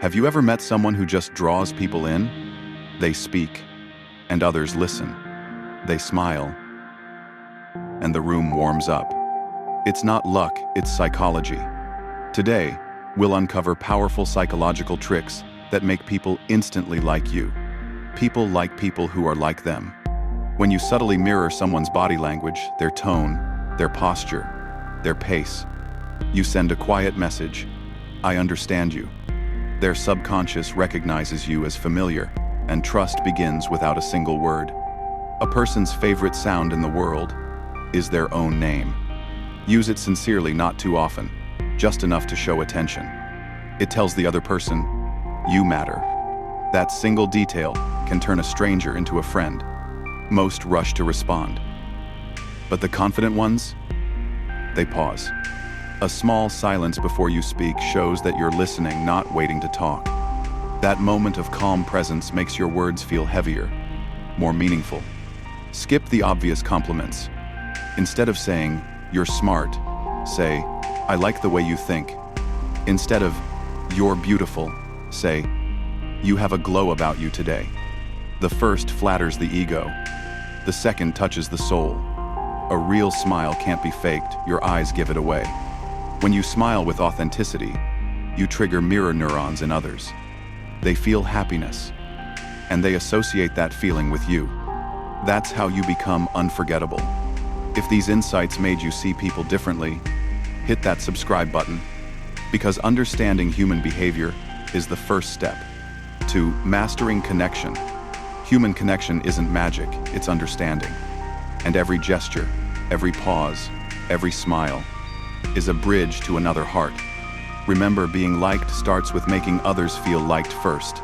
Have you ever met someone who just draws people in? They speak, and others listen. They smile, and the room warms up. It's not luck, it's psychology. Today, we'll uncover powerful psychological tricks that make people instantly like you. People like people who are like them. When you subtly mirror someone's body language, their tone, their posture, their pace, you send a quiet message: I understand you. Their subconscious recognizes you as familiar, and trust begins without a single word. A person's favorite sound in the world is their own name. Use it sincerely, not too often, just enough to show attention. It tells the other person, you matter. That single detail can turn a stranger into a friend. Most rush to respond. But the confident ones? They pause. A small silence before you speak shows that you're listening, not waiting to talk. That moment of calm presence makes your words feel heavier, more meaningful. Skip the obvious compliments. Instead of saying, you're smart, say, I like the way you think. Instead of, you're beautiful, say, you have a glow about you today. The first flatters the ego. The second touches the soul. A real smile can't be faked, your eyes give it away. When you smile with authenticity, you trigger mirror neurons in others. They feel happiness, and they associate that feeling with you. That's how you become unforgettable. If these insights made you see people differently, hit that subscribe button, because understanding human behavior is the first step to mastering connection. Human connection isn't magic, it's understanding. And every gesture, every pause, every smile is a bridge to another heart. Remember, being liked starts with making others feel liked first.